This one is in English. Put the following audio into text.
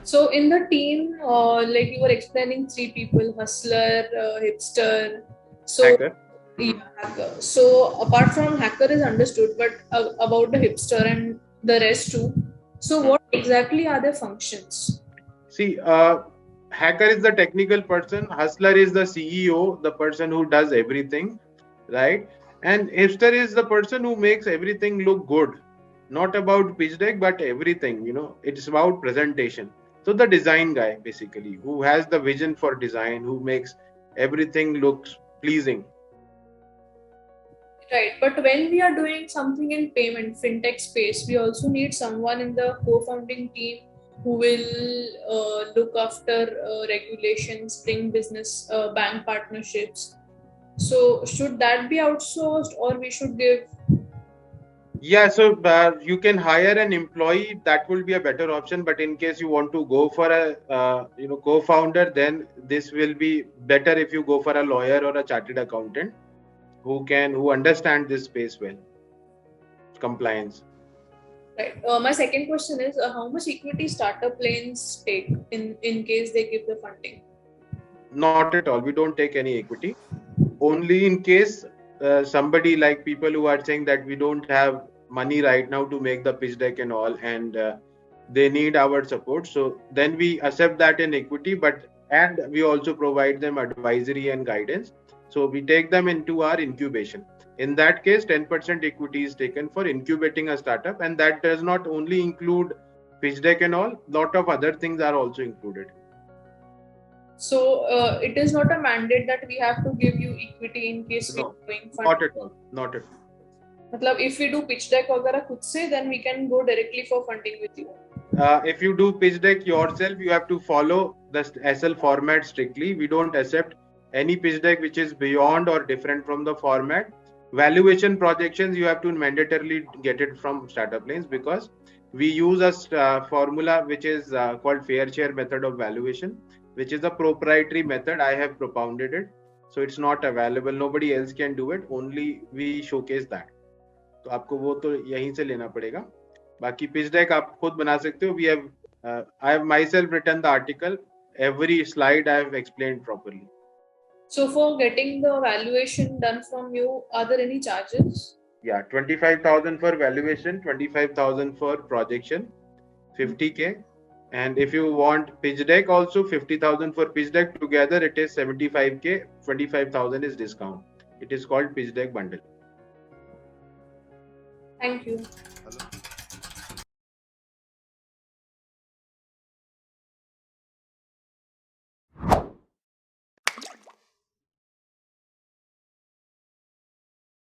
So in the team, like you were explaining, three people: hustler, hipster. So Hacker. yeah, hacker. So apart from hacker is understood, but about the hipster and the rest too. So Hmm. what exactly are their functions? See, hacker is the technical person, hustler is the CEO, the person who does everything, right? And hipster is the person who makes everything look good. Not about pitch deck, but everything, it's about presentation. So the design guy, basically, who has the vision for design, who makes everything looks pleasing. Right, but when we are doing something in payment fintech space, we also need someone in the co-founding team who will look after regulations, bring business, bank partnerships. So should that be outsourced or we should give? Yeah, so you can hire an employee. That will be a better option. But in case you want to go for a co-founder, then this will be better if you go for a lawyer or a chartered accountant who understand this space well, compliance. Right. My second question is how much equity startup lanes take in case they give the funding? Not at all. We don't take any equity. Only in case somebody like people who are saying that we don't have money right now to make the pitch deck and all, and they need our support. So then we accept that in equity, and we also provide them advisory and guidance. So we take them into our incubation. In that case, 10% equity is taken for incubating a startup, and that does not only include pitch deck and all. Lot of other things are also included. So it is not a mandate that we have to give you equity in case we No, are doing not funding. at all. Not at all. मतलब if we do pitch deck वगैरह खुद से then we can go directly for funding with you. If you do pitch deck yourself, you have to follow the SL format strictly. We don't accept any pitch deck which is beyond or different from the format. Valuation projections, you have to mandatorily get it from startup lanes because we use a formula which is called fair share method of valuation, which is a proprietary method. I have propounded it. So it's not available. Nobody else can do it. Only we showcase that. तो आपको वो तो यहीं से लेना पड़ेगा. बाकी pitch deck आप खुद बना सकते हो. I have myself written the article. Every slide I have explained properly. So for getting the valuation done from you, are there any charges? Yeah, 25,000 for valuation, 25,000 for projection, 50K. And if you want pitch deck also, 50,000 for pitch deck. Together it is 75K. 25,000 is discount. It is called pitch deck bundle. Thank you. Hello.